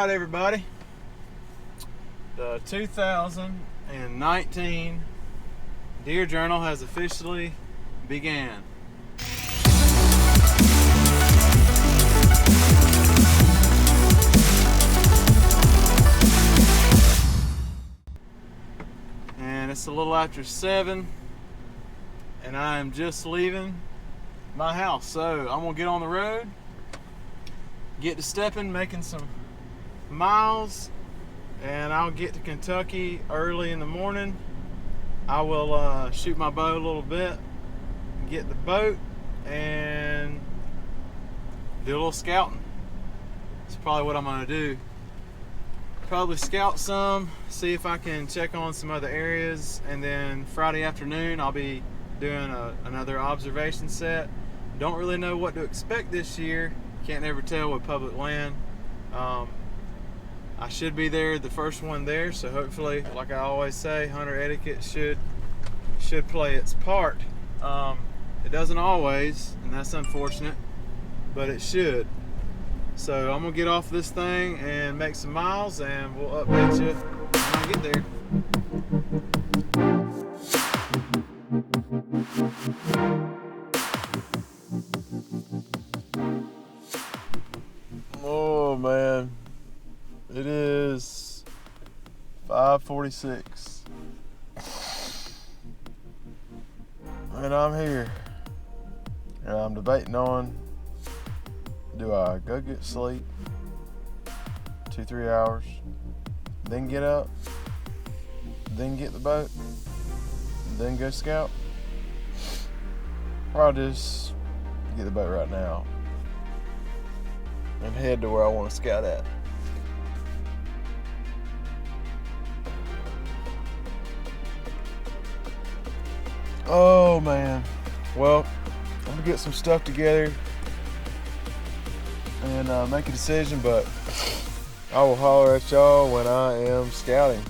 Alright everybody, the 2019 Deer Journal has officially began. And it's a little after 7 and I am just leaving my house, so I'm gonna get on the road, get to stepping, making some miles, and I'll get to Kentucky early in the morning. I will shoot my bow a little bit, get the boat, and do a little scouting. That's probably what I'm gonna do. Probably scout some, see if I can check on some other areas, and then Friday afternoon I'll be doing another observation set. Don't really know what to expect this year. Can't never tell with public land. I should be there, the first one there, so hopefully, like I always say, hunter etiquette should play its part. It doesn't always, and that's unfortunate, but it should. So I'm gonna get off this thing and make some miles, and we'll update you when I get there. Oh man, it is 5:46 and I'm here, and I'm debating on, do I go get sleep 2-3 hours, then get up, then get the boat, then go scout, or I'll just get the boat right now and head to where I want to scout at. Oh man, well, I'm gonna get some stuff together and make a decision, but I will holler at y'all when I am scouting.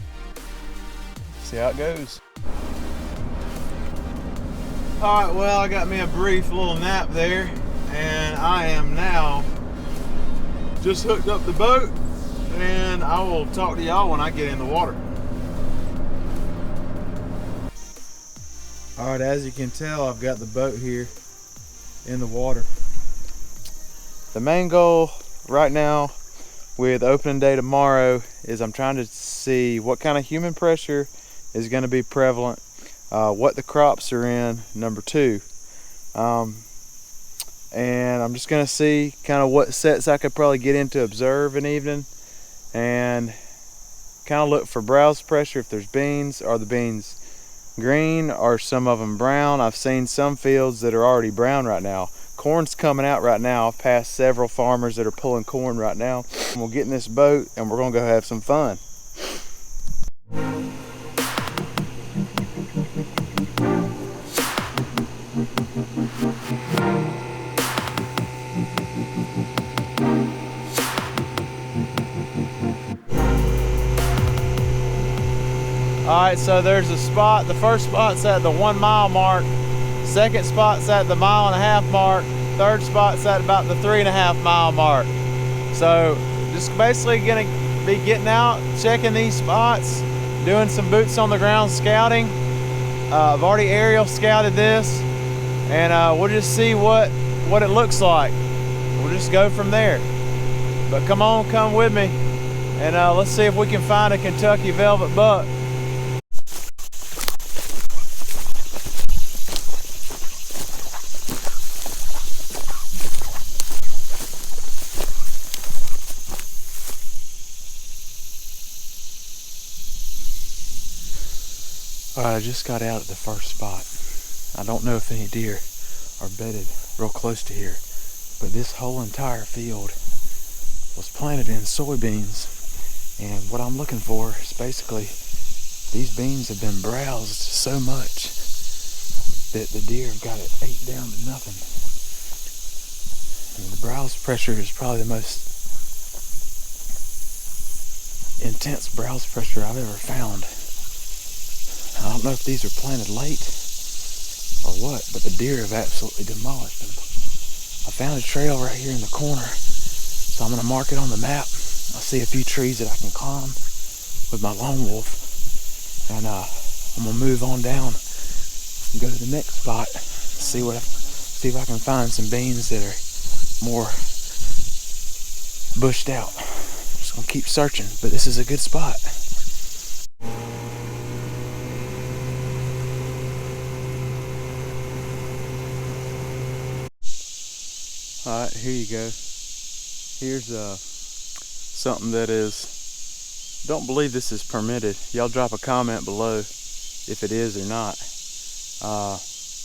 See how it goes. Alright, well, I got me a brief little nap there, and I am now just hooked up the boat, and I will talk to y'all when I get in the water. Alright, as you can tell, I've got the boat here in the water. The main goal right now with opening day tomorrow is I'm trying to see what kind of human pressure is going to be prevalent, what the crops are in, number 2. And I'm just going to see kind of what sets I could probably get into observe an evening, and kind of look for browse pressure. If there's beans, are the beans green or some of them brown? I've seen some fields that are already brown right now. Corn's coming out right now. I've passed several farmers that are pulling corn right now. We'll get in this boat and we're gonna go have some fun. Alright, so there's a spot. The first spot's at the 1 mile mark. Second spot's at the 1.5 mile mark. Third spot's at about the 3.5 mile mark. So just basically gonna be getting out, checking these spots, doing some boots on the ground scouting. I've already aerial scouted this, and we'll just see what it looks like. We'll just go from there. But come on, come with me, and let's see if we can find a Kentucky velvet buck. Alright, I just got out at the first spot. I don't know if any deer are bedded real close to here, but this whole entire field was planted in soybeans, and what I'm looking for is basically these beans have been browsed so much that the deer have got it ate down to nothing. And the browse pressure is probably the most intense browse pressure I've ever found. I don't know if these are planted late or what, but the deer have absolutely demolished them. I found a trail right here in the corner, so I'm going to mark it on the map I see a few trees that I can climb with my lone wolf, and I'm gonna move on down and go to the next spot. See if I can find some beans that are more bushed out. Just gonna keep searching, but this is a good spot. All right, here you go. Here's something that is, don't believe this is permitted. Y'all drop a comment below if it is or not.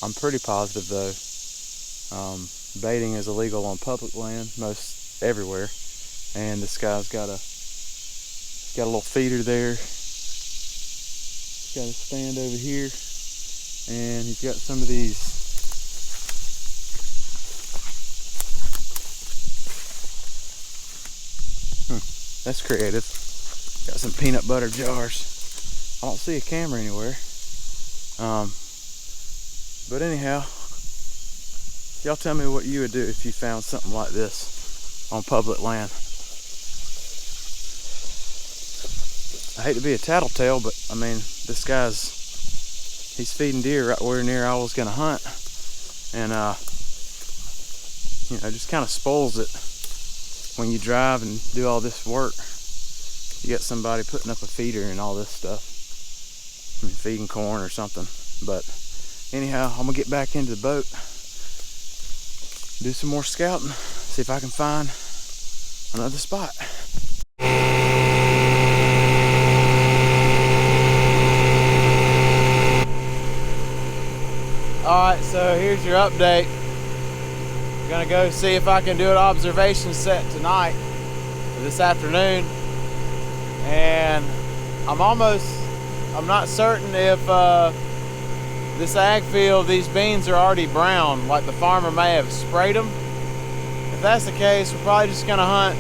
I'm pretty positive though. Baiting is illegal on public land, most everywhere. And this guy's got a little feeder there. He's got a stand over here, and he's got some of these that's creative. Got some peanut butter jars. I don't see a camera anywhere. But anyhow, y'all tell me what you would do if you found something like this on public land. I hate to be a tattletale, but I mean, this he's feeding deer right where near I was gonna hunt. And you know, just kind of spoils it when you drive and do all this work. You got somebody putting up a feeder and all this stuff. I mean, feeding corn or something. But anyhow, I'm gonna get back into the boat, do some more scouting, see if I can find another spot. Alright, so here's your update. Gonna go see if I can do an observation set tonight, or this afternoon. And I'm not certain if this ag field, these beans are already brown, like the farmer may have sprayed them. If that's the case, we're probably just gonna hunt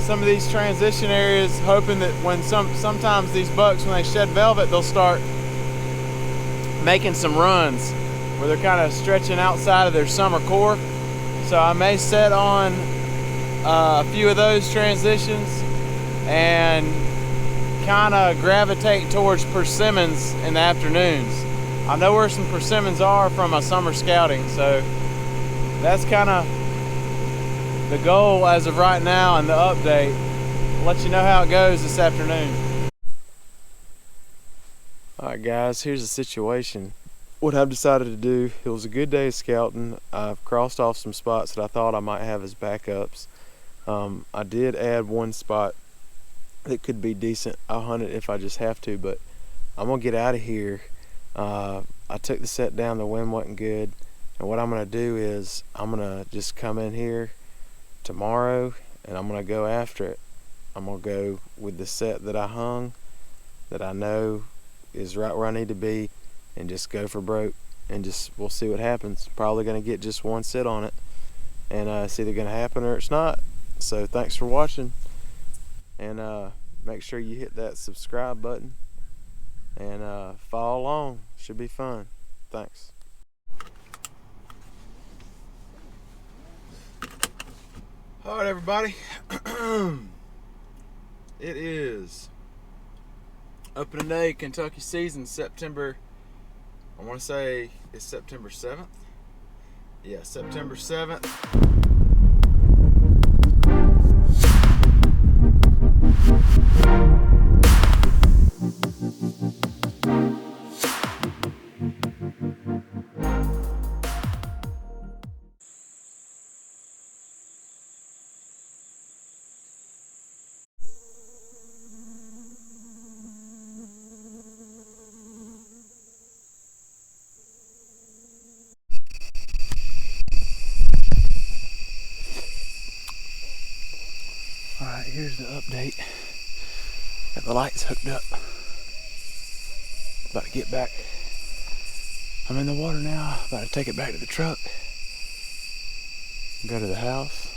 some of these transition areas, hoping that when sometimes these bucks, when they shed velvet, they'll start making some runs where they're kind of stretching outside of their summer core. So I may set on a few of those transitions and kind of gravitate towards persimmons in the afternoons. I know where some persimmons are from my summer scouting, so that's kind of the goal as of right now and the update. I'll let you know how it goes this afternoon. Alright guys, here's the situation. What I've decided to do, it was a good day of scouting. I've crossed off some spots that I thought I might have as backups. I did add one spot that could be decent. I'll hunt it if I just have to, but I'm gonna get out of here. I took the set down, the wind wasn't good, and what I'm gonna do is I'm gonna just come in here tomorrow and I'm gonna go after it. I'm gonna go with the set that I hung, that I know is right where I need to be, and just go for broke, and we'll see what happens. Probably gonna get just one sit on it, and it's either gonna happen or it's not. So thanks for watching, and make sure you hit that subscribe button and follow along. Should be fun. Thanks. All right, everybody. It is opening day, Kentucky season, September, I want to say it's September 7th. Yeah, September 7th. Alright, here's the update. Got the lights hooked up. About to get back. I'm in the water now, about to take it back to the truck. Go to the house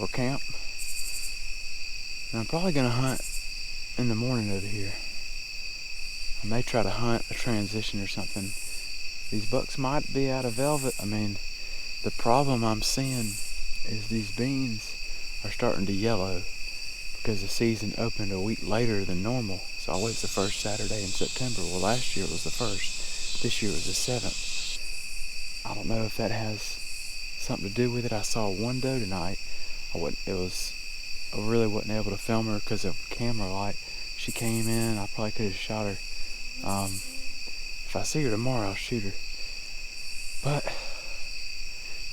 or camp. And I'm probably gonna hunt in the morning over here. I may try to hunt a transition or something. These bucks might be out of velvet. I mean, the problem I'm seeing is these beans are starting to yellow because the season opened a week later than normal. It's always the first Saturday in September. Well, last year it was the first. This year it was the 7th. I don't know if that has something to do with it. I saw one doe tonight. I really wasn't able to film her because of camera light. She came in. I probably could have shot her. If I see her tomorrow, I'll shoot her. But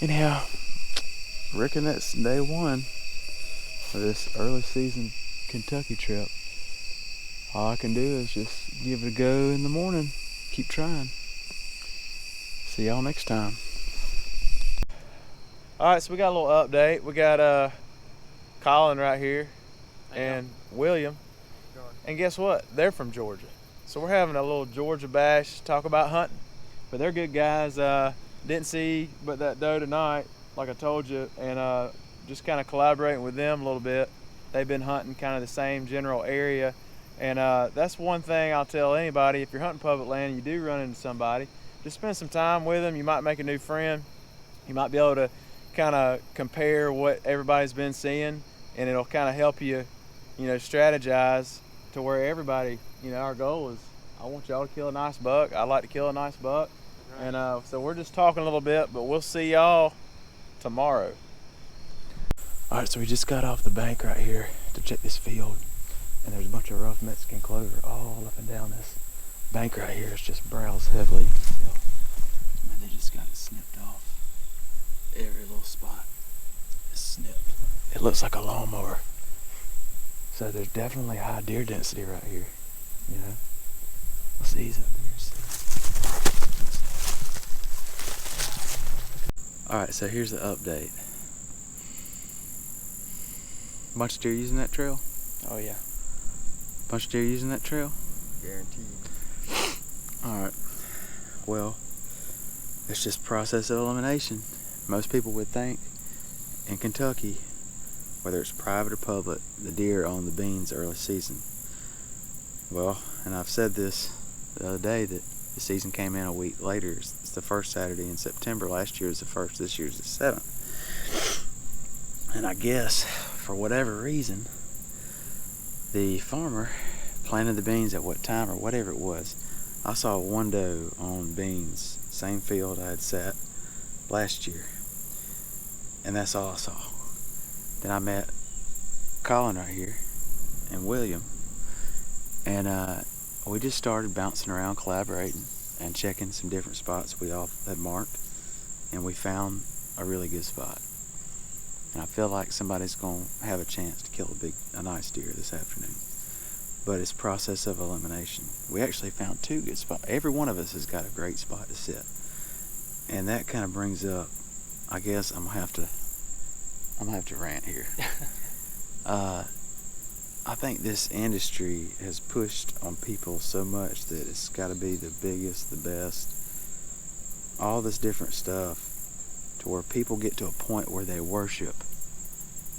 anyhow, I reckon that's day one of this early season Kentucky trip. All I can do is just give it a go in the morning. Keep trying. See y'all next time. All right, so we got a little update. We got Colin right here and William. And guess what? They're from Georgia. So we're having a little Georgia bash, talk about hunting. But they're good guys. Didn't see but that doe tonight, like I told you, and just kind of collaborating with them a little bit. They've been hunting kind of the same general area. And that's one thing I'll tell anybody. If you're hunting public land and you do run into somebody, just spend some time with them. You might make a new friend. You might be able to kind of compare what everybody's been seeing, and it'll kind of help you, strategize to where everybody, our goal is, I want y'all to kill a nice buck. I'd like to kill a nice buck. Right. And so we're just talking a little bit, but we'll see y'all tomorrow. All right, so we just got off the bank right here to check this field, and there's a bunch of rough Mexican clover all up and down this bank right here. It's just browsed heavily. Man, they just got it snipped off. Every little spot is snipped. It looks like a lawnmower. So there's definitely high deer density right here. Let's ease up here and see. Alright, so here's the update. Bunch of deer using that trail? Oh yeah. Bunch of deer using that trail? Guaranteed. Alright. Well, it's just process of elimination. Most people would think in Kentucky, whether it's private or public, the deer own the beans early season. Well, and I've said this the other day, that the season came in a week later. It's the first Saturday in September. Last year was the first, this year's the 7th. And I guess, for whatever reason, the farmer planted the beans at what time or whatever it was. I saw one doe on beans, same field I had sat last year. And that's all I saw. Then I met Colin right here and William, and we just started bouncing around, collaborating and checking some different spots we all had marked, and we found a really good spot. And I feel like somebody's gonna have a chance to kill a nice deer this afternoon. But it's process of elimination. We actually found 2 good spots. Every one of us has got a great spot to sit, and that kind of brings up, I guess I'm gonna have to rant here. I think this industry has pushed on people so much that it's got to be the biggest, the best, all this different stuff, to where people get to a point where they worship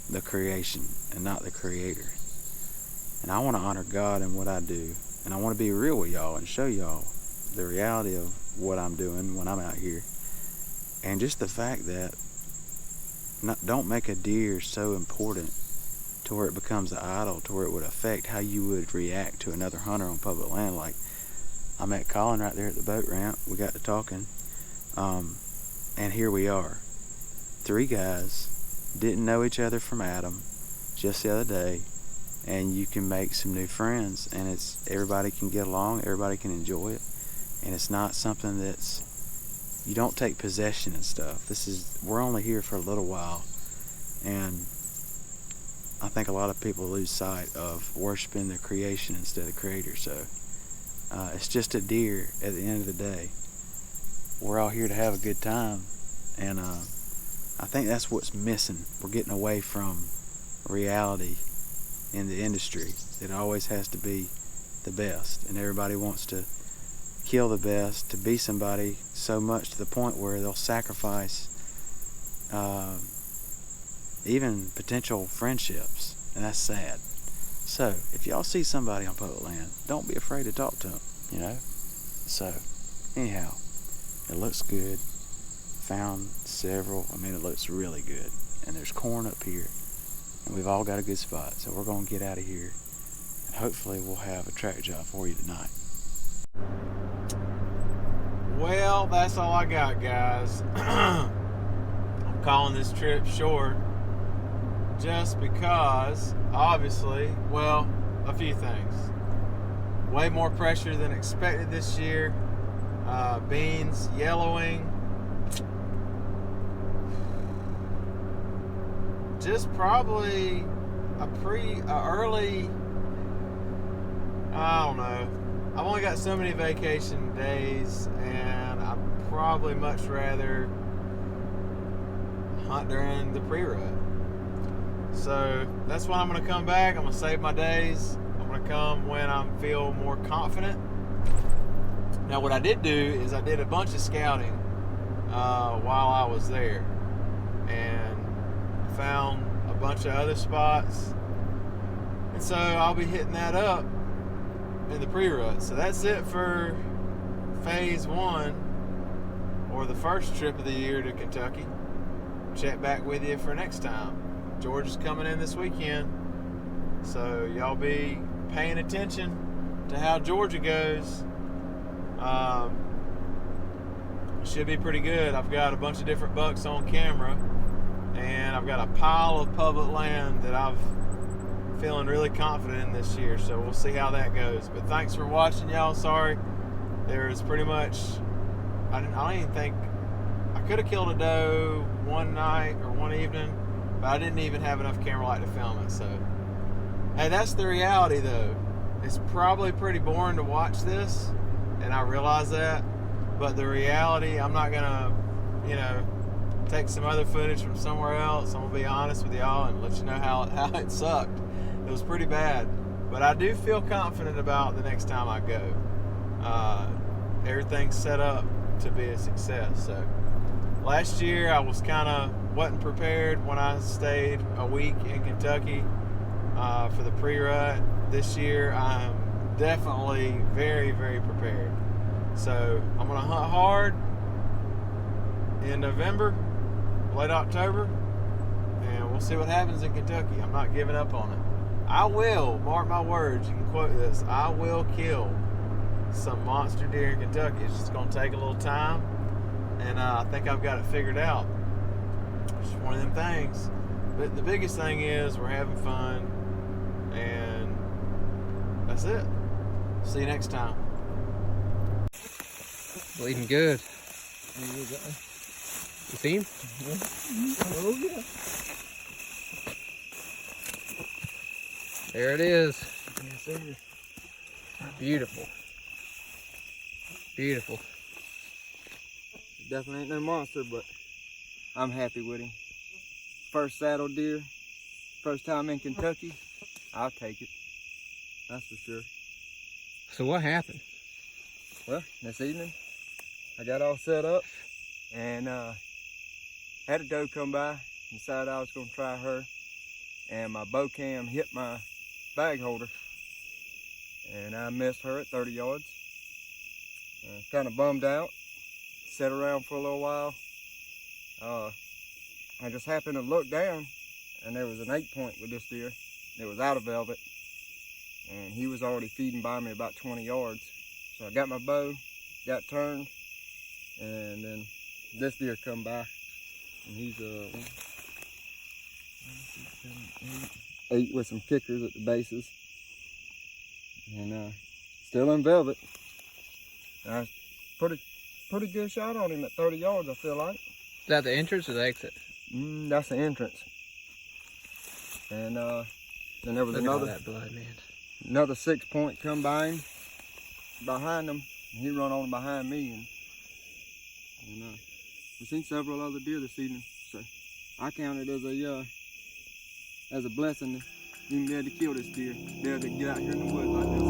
the creation and not the creator. And I want to honor God in what I do, and I want to be real with y'all and show y'all the reality of what I'm doing when I'm out here. And just the fact that don't make a deer so important to where it becomes an idol, to where it would affect how you would react to another hunter on public land. Like, I met Colin right there at the boat ramp. We got to talking, and here we are, 3 guys, didn't know each other from Adam just the other day, and you can make some new friends, and everybody can get along, everybody can enjoy it, and it's not something that's, you don't take possession and stuff. We're only here for a little while, and I think a lot of people lose sight of worshiping the creation instead of creator. So it's just a deer at the end of the day. We're all here to have a good time, and I think that's what's missing. We're getting away from reality in the industry. It always has to be the best, and everybody wants to kill the best, to be somebody so much to the point where they'll sacrifice even potential friendships, and that's sad. So if y'all see somebody on public land, don't be afraid to talk to them, So anyhow, it looks good. Found several. It looks really good. And there's corn up here, and we've all got a good spot. So we're going to get out of here, and hopefully we'll have a track job for you tonight. Well, that's all I got, guys. I'm calling this trip short just because, obviously, well, a few things. Way more pressure than expected this year. Beans yellowing. Just probably a early, I don't know. I've only got so many vacation days, and I'd probably much rather hunt during the pre-rut. So that's when I'm going to come back. I'm going to save my days. I'm going to come when I feel more confident. Now, what I did do is I did a bunch of scouting while I was there, and found a bunch of other spots, and so I'll be hitting that up in the pre-rut. So that's it for phase 1, or the first trip of the year to Kentucky. Check back with you for next time. Georgia's coming in this weekend, so y'all be paying attention to how Georgia goes. Should be pretty good. I've got a bunch of different bucks on camera, and I've got a pile of public land that I'm feeling really confident in this year, so we'll see how that goes. But thanks for watching, y'all. Sorry, there is pretty much, I don't even think, I could have killed a doe one night or one evening, but I didn't even have enough camera light to film it. So hey, that's the reality though. It's probably pretty boring to watch this, and I realize that, but the reality, I'm not gonna, take some other footage from somewhere else. I'm gonna be honest with y'all and let you know how it sucked. It was pretty bad, but I do feel confident about the next time I go. Everything's set up to be a success. So last year I was wasn't prepared when I stayed a week in Kentucky for the pre-rut. This year I'm definitely very, very prepared. So I'm gonna hunt hard in November, late October, and we'll see what happens in Kentucky. I'm not giving up on it. I will, mark my words, you can quote this, I will kill some monster deer in Kentucky. It's just gonna take a little time, and I think I've got it figured out. It's one of them things. But the biggest thing is we're having fun, and that's it. See you next time. Bleeding good. You see him? Oh yeah. There it is. Yes, sir. Beautiful. Beautiful. Definitely ain't no monster, but I'm happy with him. First saddle deer, first time in Kentucky, I'll take it. That's for sure. So what happened? Well, this evening, I got all set up and had a doe come by, decided I was gonna try her, and my bow cam hit my bag holder, and I missed her at 30 yards. Kind of bummed out, sat around for a little while. I just happened to look down, and there was an 8-point with this deer. It was out of velvet, and he was already feeding by me about 20 yards. So I got my bow, got turned, and then this deer come by, and he's 8 with some kickers at the bases, and still in velvet. Pretty good shot on him at 30 yards, I feel like. Is that the entrance or the exit? That's the entrance. And then there was Look at all that blood, man. another 6-point come by him, behind him, and he run on behind me. And we've seen several other deer this evening, so I count it as a blessing to even be able to kill this deer, be able to get out here in the woods like this.